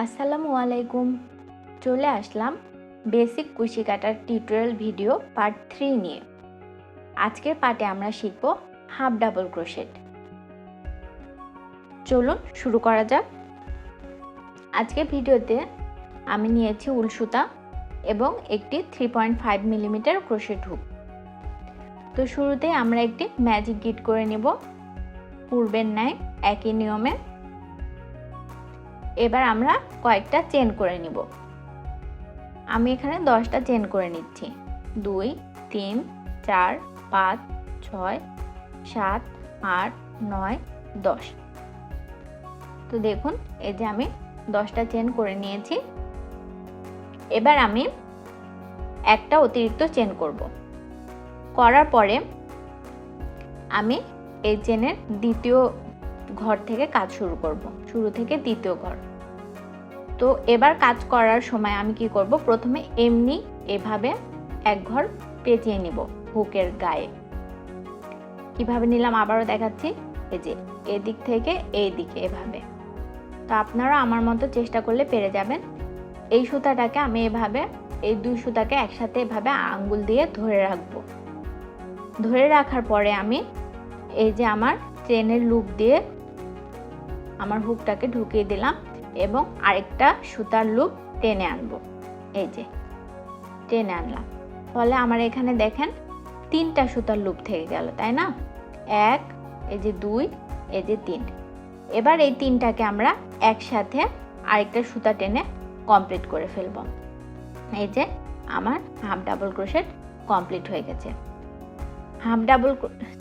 আসসালামু আলাইকুম। চলে আসলাম বেসিক কুশি কাটার টিউটোরিয়াল ভিডিও পার্ট 3 নিয়ে। আজকের পার্টে আমরা শিখব হাফ ডাবল ক্রোশেট। চলুন শুরু করা যাক। আজকের ভিডিওতে আমি নিয়েছি উল সুতা এবং একটি 3.5 মিলিমিটার ক্রোশেট হুক। তো শুরুতে আমরা একটি ম্যাজিক গিট করে নেব পূর্বের ন্যায় একই নিয়মে। এবার আমরা কয়েকটা চেন করে নিব। আমি এখানে 10টা চেন করে নিচ্ছি। 2 3 4 5 6 7 8 9 10। তো দেখুন এই যে আমি 10টা চেন করে নিয়েছি। এবার আমি একটা অতিরিক্ত চেন করব। করার পরে আমি এই চেনের দ্বিতীয় ঘর থেকে কাজ শুরু করব, শুরু থেকে দ্বিতীয় ঘর। তো এবার কাজ করার সময় আমি কি করব, প্রথমে এমনি এভাবে এক ঘর পেঁচিয়ে নিব হুকের গায়ে। কিভাবে নিলাম আবারও দেখাচ্ছি। এই যে এদিক থেকে এই দিকে এভাবে। তো আপনারা আমার মতো চেষ্টা করলে পেরে যাবেন। এই সুতাটাকে আমি এভাবে এই দুই সুতাকে একসাথে এভাবে আঙ্গুল দিয়ে ধরে রাখবো। ধরে রাখার পরে আমি এই যে আমার চেনের লুপ দিয়ে আমার হুকটাকে ঢুকিয়ে দিলাম এবং আরেকটা সুতার লুপ টেনে আনবো। এই যে টেনে আনলাম, ফলে আমার এখানে দেখেন 3টা সুতার লুপ থেকে গেল, তাই না? 1, এই যে 2, এই যে 3। এবার এই 3টাকে আমরা একসাথে আরেকটা সুতা টেনে কমপ্লিট করে ফেলবো। এই যে আমার হাফ ডাবল ক্রোশেট কমপ্লিট হয়ে গেছে। হাফ ডাবল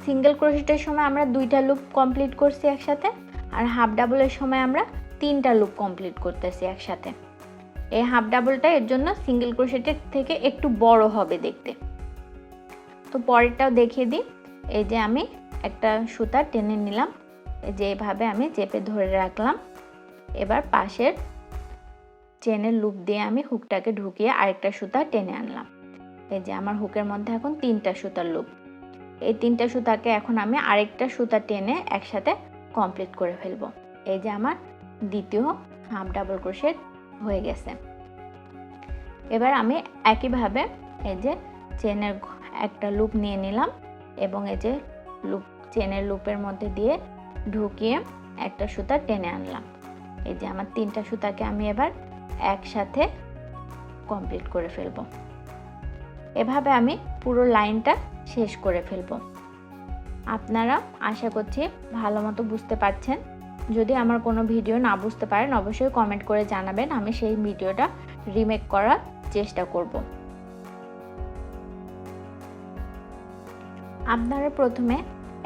সিঙ্গেল ক্রোশেটের সময় আমরা 2টা লুপ কমপ্লিট করছি একসাথে, আর হাফ ডাবলের সময় আমরা 3টা লুপ কমপ্লিট করতেছি একসাথে। এই হাফ ডাবলটা এর জন্য সিঙ্গেল ক্রোশেটের থেকে একটু বড় হবে দেখতে। তো পরেরটাও দেখিয়ে দিই। এই যে আমি একটা সুতা টেনে নিলাম, এই যে এভাবে আমি চেপে ধরে রাখলাম। এবার পাশের চেনের লুপ দিয়ে আমি হুকটাকে ঢুকিয়ে আরেকটা সুতা টেনে আনলাম। এই যে আমার হুকের মধ্যে এখন 3টা সুতার লুপ। এই 3টা সুতাকে এখন আমি আরেকটা সুতা টেনে একসাথে কমপ্লিট করে ফেলবো। এই যে আমার দ্বিতীয় হাফ ডাবল ক্রোশেট হয়ে গেছে। এবার আমি একইভাবে এই যে চেনের একটা লুপ নিয়ে নিলাম এবং এই যে লুপ চেনের লুপের মধ্যে দিয়ে ঢুকিয়ে একটা সুতা টেনে আনলাম। এই যে আমার 3টা সুতাকে আমি এবার একসাথে কমপ্লিট করে ফেলবো। এভাবে আমি পুরো লাইনটা শেষ করে ফেলবো। আপনারা আশা করছি ভালো মতো বুঝতে পারছেন। যদি আমার কোনো ভিডিও না বুঝতে পারেন অবশ্যই কমেন্ট করে জানাবেন, আমি সেই ভিডিওটা রিমেক করার চেষ্টা করব। আপনারা প্রথমে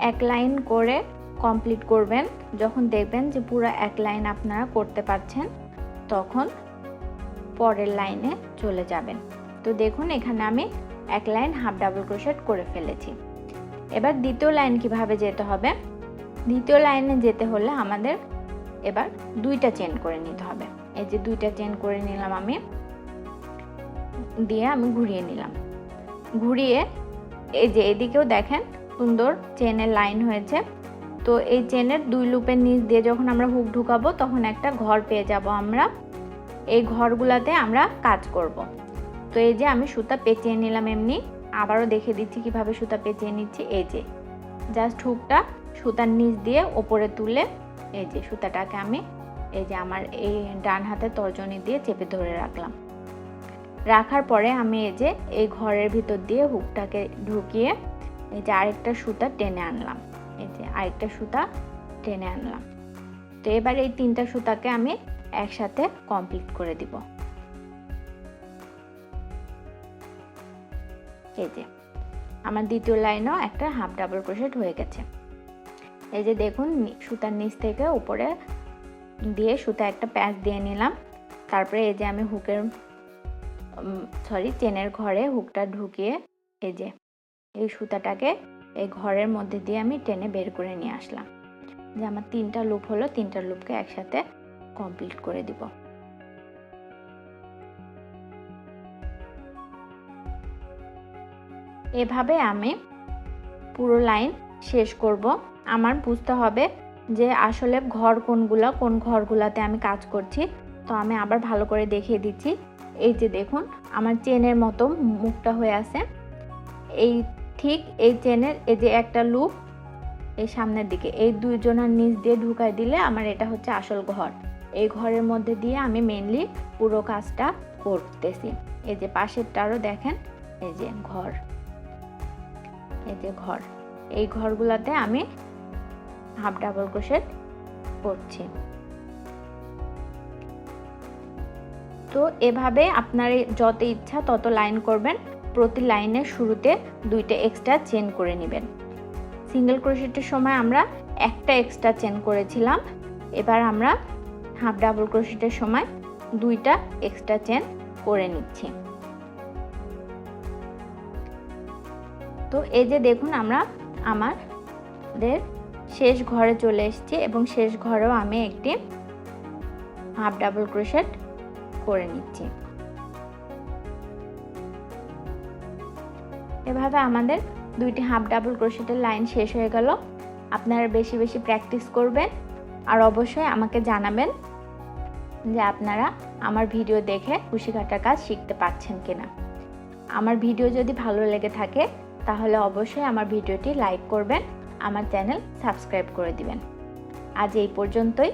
এক লাইন করে কমপ্লিট করবেন। যখন দেখবেন যে পুরো এক লাইন আপনারা করতে পারছেন তখন পরের লাইনে চলে যাবেন। তো দেখুন এখানে আমি এক লাইন হাফ ডাবল ক্রোশেট করে ফেলেছি। এবার দ্বিতীয় লাইন কিভাবে যেতে হবে, দ্বিতীয় লাইনে যেতে হলে আমাদের এবার 2টা চেন করে নিতে হবে। এই যে 2টা চেন করে নিলাম আমি, দিয়ে আমি ঘুরিয়ে নিলাম। ঘুরিয়ে এই যে এদিকেও দেখেন সুন্দর চেনের লাইন হয়েছে। তো এই চেনের 2 লুপের নিচ দিয়ে যখন আমরা হুক ঢুকাবো তখন একটা ঘর পেয়ে যাব আমরা। এই ঘরগুলাতে আমরা কাজ করব। তো এই যে আমি সুতা পেঁচিয়ে নিলাম এমনি। আবারও দেখে দিচ্ছি কিভাবে সুতা পেঁচিয়ে নিচ্ছি। এই যে জাস্ট হুকটা সুতার নিচ দিয়ে ওপরে তুলে এই যে সুতাটাকে আমি এই যে আমার এই ডান হাতের তর্জনী দিয়ে চেপে ধরে রাখলাম। রাখার পরে আমি এই যে এই ঘরের ভিতর দিয়ে হুকটাকে ঢুকিয়ে এই যে আরেকটা সুতা টেনে আনলাম। এই যে আরেকটা সুতা টেনে আনলাম। তো এবার এই 3টা সুতাকে আমি একসাথে কমপ্লিট করে দিব। এই যে আমার দ্বিতীয় লাইনও একটা হাফ ডাবল ক্রোশেট হয়ে গেছে। এই যে দেখুন সুতার নিচ থেকে উপরে দিয়ে সুতা একটা প্যাচ দিয়ে নিলাম। তারপরে এই যে আমি চেনের ঘরে হুকটা ঢুকিয়ে এই যে এই সুতাটাকে এই ঘরের মধ্যে দিয়ে আমি টেনে বের করে নিয়ে আসলাম। যে আমার 3টা লুপ হলো, 3টা লুপকে একসাথে কমপ্লিট করে দিব। এভাবে আমি পুরো লাইন শেষ করব। আমার বুঝতে হবে যে আসলে ঘর কোনগুলো, কোন ঘরগুলোতে আমি কাজ করছি। তো আমি আবার ভালো করে দেখিয়ে দিচ্ছি। এই যে দেখুন আমার চেনের মতো মুখটা হয়ে আছে। এই ঠিক এই চেনের এই যে একটা লুপ এই সামনের দিকে, এই দুইজনের নিচ দিয়ে ঢুকাই দিলে আমার এটা হচ্ছে আসল ঘর। এই ঘরের মধ্যে দিয়ে আমি মেইনলি পুরো কাজটা করতেছি। এই যে পাশেরটারও দেখেন, এই যে ঘর, এই যে ঘর, এই ঘরগুলোতে আমি হাফ ডাবল ক্রোশেট করছি। তো এভাবে আপনার যত ইচ্ছা তত লাইন করবেন। প্রতি লাইনের শুরুতে 2টা এক্সট্রা চেন করে নেবেন। সিঙ্গেল ক্রোশেটের সময় আমরা একটা এক্সট্রা চেন করেছিলাম, এবার আমরা হাফ ডাবল ক্রোশেটের সময় 2টা এক্সট্রা চেন করে নিচ্ছি। তো এই যে দেখুন আমরা আমাদের শেষ ঘরে চলে এসেছি এবং শেষ ঘরেও আমি একটি হাফ ডাবল ক্রোশেট করে নিচ্ছি। এভাবে আমাদের 2টি হাফ ডাবল ক্রোশেটের লাইন শেষ হয়ে গেল। আপনারা বেশি বেশি প্র্যাকটিস করবেন আর অবশ্যই আমাকে জানাবেন যে আপনারা আমার ভিডিও দেখে কুশি কাটার কাজ শিখতে পারছেন কিনা। আমার ভিডিও যদি ভালো লেগে থাকে তাহলে অবশ্যই আমার ভিডিওটি লাইক করবেন, আমার চ্যানেল সাবস্ক্রাইব করে দিবেন। আজ এই পর্যন্তই।